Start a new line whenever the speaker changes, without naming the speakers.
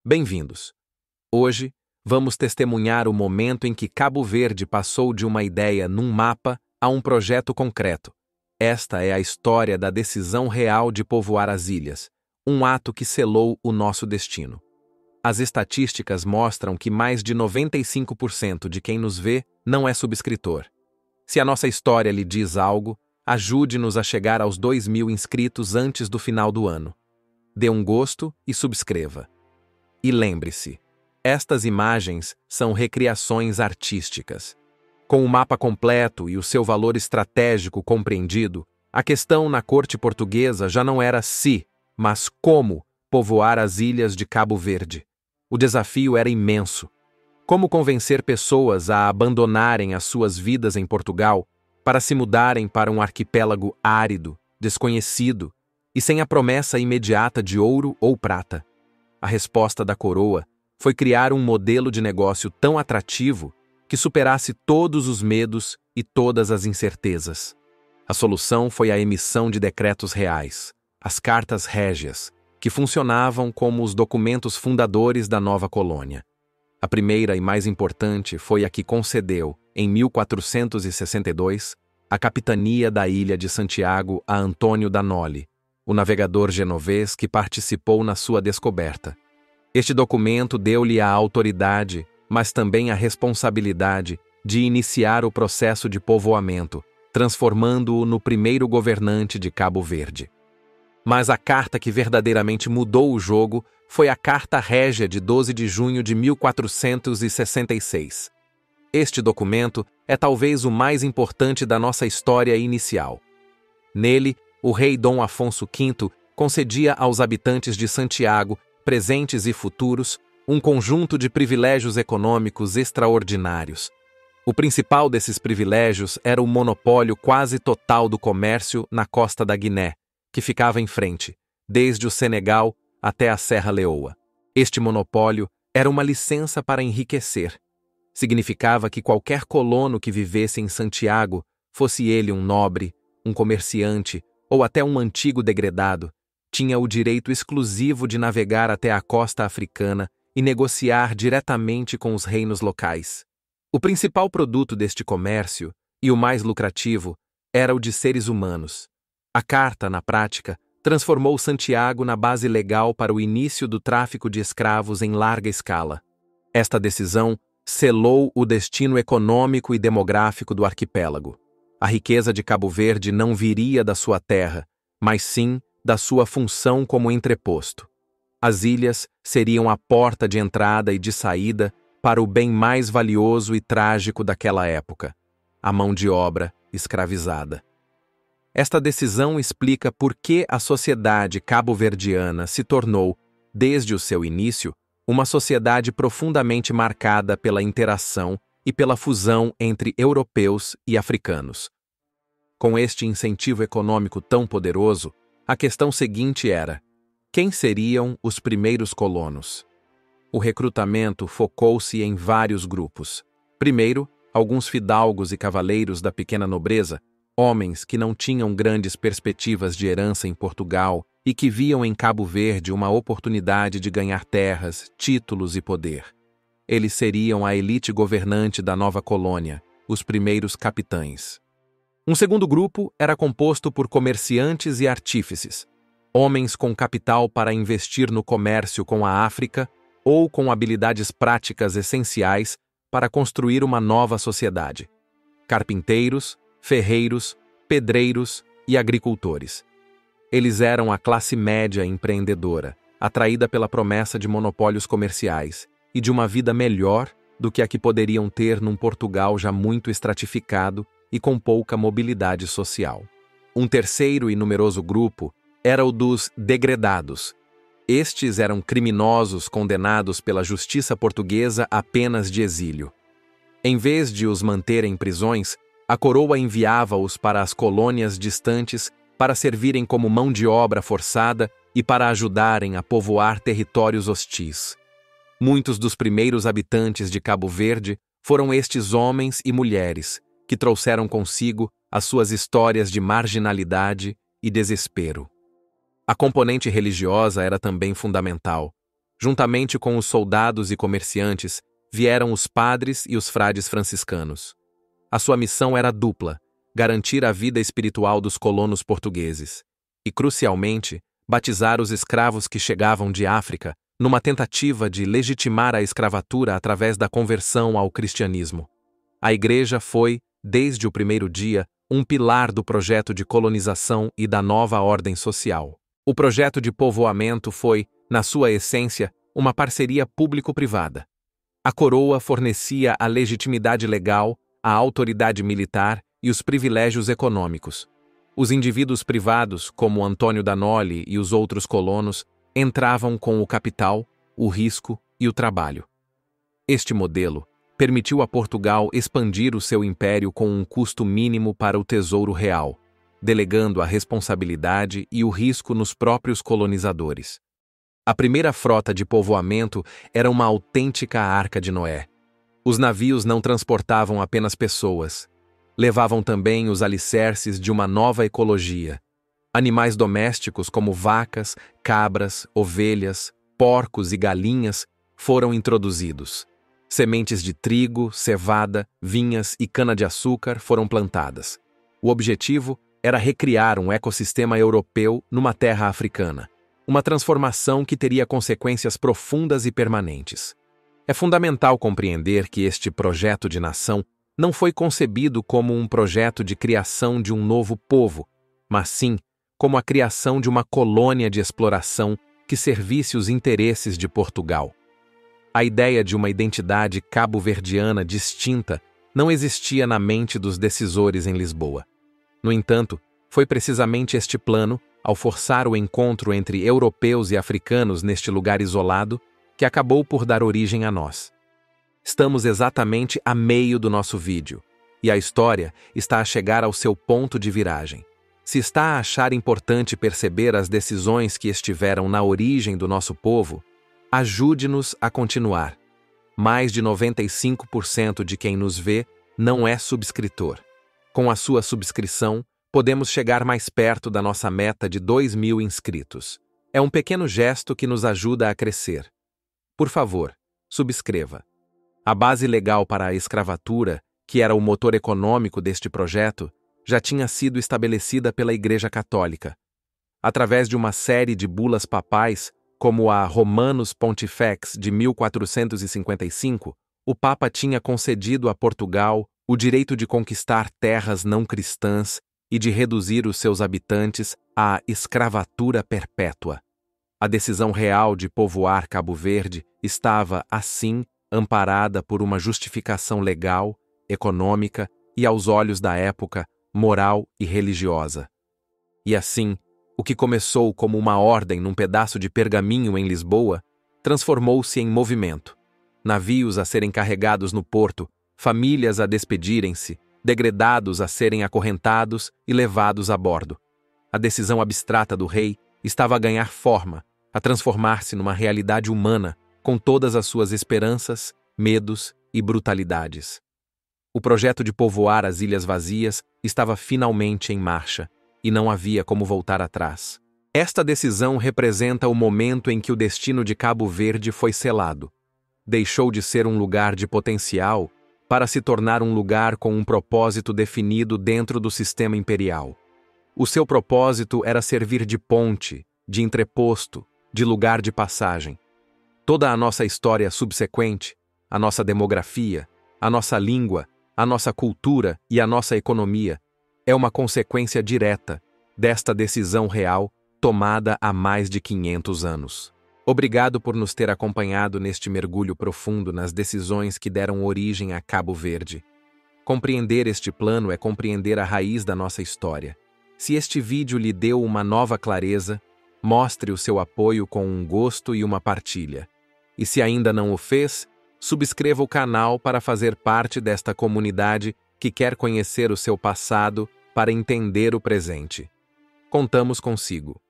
Bem-vindos! Hoje, vamos testemunhar o momento em que Cabo Verde passou de uma ideia num mapa a um projeto concreto. Esta é a história da decisão real de povoar as ilhas, um ato que selou o nosso destino. As estatísticas mostram que mais de 95% de quem nos vê não é subscritor. Se a nossa história lhe diz algo, ajude-nos a chegar aos 2.000 inscritos antes do final do ano. Dê um gosto e subscreva. E lembre-se, estas imagens são recriações artísticas. Com o mapa completo e o seu valor estratégico compreendido, a questão na corte portuguesa já não era se, mas como povoar as ilhas de Cabo Verde. O desafio era imenso. Como convencer pessoas a abandonarem as suas vidas em Portugal para se mudarem para um arquipélago árido, desconhecido e sem a promessa imediata de ouro ou prata? A resposta da coroa foi criar um modelo de negócio tão atrativo que superasse todos os medos e todas as incertezas. A solução foi a emissão de decretos reais, as cartas régias, que funcionavam como os documentos fundadores da nova colônia. A primeira e mais importante foi a que concedeu, em 1462, a capitania da ilha de Santiago a Antônio da Noli, o navegador genovês que participou na sua descoberta. Este documento deu-lhe a autoridade, mas também a responsabilidade de iniciar o processo de povoamento, transformando-o no primeiro governante de Cabo Verde. Mas a carta que verdadeiramente mudou o jogo foi a Carta Régia de 12 de junho de 1466. Este documento é talvez o mais importante da nossa história inicial. Nele, o rei Dom Afonso V concedia aos habitantes de Santiago, presentes e futuros, um conjunto de privilégios econômicos extraordinários. O principal desses privilégios era o monopólio quase total do comércio na costa da Guiné, que ficava em frente, desde o Senegal até a Serra Leoa. Este monopólio era uma licença para enriquecer. Significava que qualquer colono que vivesse em Santiago, fosse ele um nobre, um comerciante ou até um antigo degredado, tinha o direito exclusivo de navegar até a costa africana e negociar diretamente com os reinos locais. O principal produto deste comércio, e o mais lucrativo, era o de seres humanos. A carta, na prática, transformou Santiago na base legal para o início do tráfico de escravos em larga escala. Esta decisão selou o destino econômico e demográfico do arquipélago. A riqueza de Cabo Verde não viria da sua terra, mas sim da sua função como entreposto. As ilhas seriam a porta de entrada e de saída para o bem mais valioso e trágico daquela época, a mão de obra escravizada. Esta decisão explica por que a sociedade cabo-verdiana se tornou, desde o seu início, uma sociedade profundamente marcada pela interação e pela fusão entre europeus e africanos. Com este incentivo econômico tão poderoso, a questão seguinte era: quem seriam os primeiros colonos? O recrutamento focou-se em vários grupos. Primeiro, alguns fidalgos e cavaleiros da pequena nobreza, homens que não tinham grandes perspectivas de herança em Portugal e que viam em Cabo Verde uma oportunidade de ganhar terras, títulos e poder. Eles seriam a elite governante da nova colônia, os primeiros capitães. Um segundo grupo era composto por comerciantes e artífices, homens com capital para investir no comércio com a África ou com habilidades práticas essenciais para construir uma nova sociedade. Carpinteiros, ferreiros, pedreiros e agricultores. Eles eram a classe média empreendedora, atraída pela promessa de monopólios comerciais e de uma vida melhor do que a que poderiam ter num Portugal já muito estratificado e com pouca mobilidade social. Um terceiro e numeroso grupo era o dos degredados. Estes eram criminosos condenados pela justiça portuguesa a penas de exílio. Em vez de os manter em prisões, a coroa enviava-os para as colônias distantes para servirem como mão de obra forçada e para ajudarem a povoar territórios hostis. Muitos dos primeiros habitantes de Cabo Verde foram estes homens e mulheres, que trouxeram consigo as suas histórias de marginalidade e desespero. A componente religiosa era também fundamental. Juntamente com os soldados e comerciantes, vieram os padres e os frades franciscanos. A sua missão era dupla: garantir a vida espiritual dos colonos portugueses e, crucialmente, batizar os escravos que chegavam de África, numa tentativa de legitimar a escravatura através da conversão ao cristianismo. A Igreja foi, desde o primeiro dia, um pilar do projeto de colonização e da nova ordem social. O projeto de povoamento foi, na sua essência, uma parceria público-privada. A coroa fornecia a legitimidade legal, a autoridade militar e os privilégios econômicos. Os indivíduos privados, como Antônio da Noli e os outros colonos, entravam com o capital, o risco e o trabalho. Este modelo permitiu a Portugal expandir o seu império com um custo mínimo para o tesouro real, delegando a responsabilidade e o risco nos próprios colonizadores. A primeira frota de povoamento era uma autêntica Arca de Noé. Os navios não transportavam apenas pessoas. Levavam também os alicerces de uma nova ecologia. Animais domésticos como vacas, cabras, ovelhas, porcos e galinhas foram introduzidos. Sementes de trigo, cevada, vinhas e cana-de-açúcar foram plantadas. O objetivo era recriar um ecossistema europeu numa terra africana. Uma transformação que teria consequências profundas e permanentes. É fundamental compreender que este projeto de nação não foi concebido como um projeto de criação de um novo povo, mas sim como a criação de uma colônia de exploração que servisse os interesses de Portugal. A ideia de uma identidade cabo-verdiana distinta não existia na mente dos decisores em Lisboa. No entanto, foi precisamente este plano, ao forçar o encontro entre europeus e africanos neste lugar isolado, que acabou por dar origem a nós. Estamos exatamente a meio do nosso vídeo, e a história está a chegar ao seu ponto de viragem. Se está a achar importante perceber as decisões que estiveram na origem do nosso povo, ajude-nos a continuar. Mais de 95% de quem nos vê não é subscritor. Com a sua subscrição, podemos chegar mais perto da nossa meta de 2.000 inscritos. É um pequeno gesto que nos ajuda a crescer. Por favor, subscreva. A base legal para a escravatura, que era o motor econômico deste projeto, já tinha sido estabelecida pela Igreja Católica. Através de uma série de bulas papais, como a Romanus Pontifex de 1455, o Papa tinha concedido a Portugal o direito de conquistar terras não cristãs e de reduzir os seus habitantes à escravatura perpétua. A decisão real de povoar Cabo Verde estava, assim, amparada por uma justificação legal, econômica e, aos olhos da época, moral e religiosa. E assim, o que começou como uma ordem num pedaço de pergaminho em Lisboa, transformou-se em movimento. Navios a serem carregados no porto, famílias a despedirem-se, degredados a serem acorrentados e levados a bordo. A decisão abstrata do rei estava a ganhar forma, a transformar-se numa realidade humana, com todas as suas esperanças, medos e brutalidades. O projeto de povoar as Ilhas Vazias estava finalmente em marcha, e não havia como voltar atrás. Esta decisão representa o momento em que o destino de Cabo Verde foi selado. Deixou de ser um lugar de potencial para se tornar um lugar com um propósito definido dentro do sistema imperial. O seu propósito era servir de ponte, de entreposto, de lugar de passagem. Toda a nossa história subsequente, a nossa demografia, a nossa língua, a nossa cultura e a nossa economia é uma consequência direta desta decisão real tomada há mais de 500 anos. Obrigado por nos ter acompanhado neste mergulho profundo nas decisões que deram origem a Cabo Verde. Compreender este plano é compreender a raiz da nossa história. Se este vídeo lhe deu uma nova clareza, mostre o seu apoio com um gosto e uma partilha. E se ainda não o fez, subscreva o canal para fazer parte desta comunidade que quer conhecer o seu passado para entender o presente. Contamos consigo.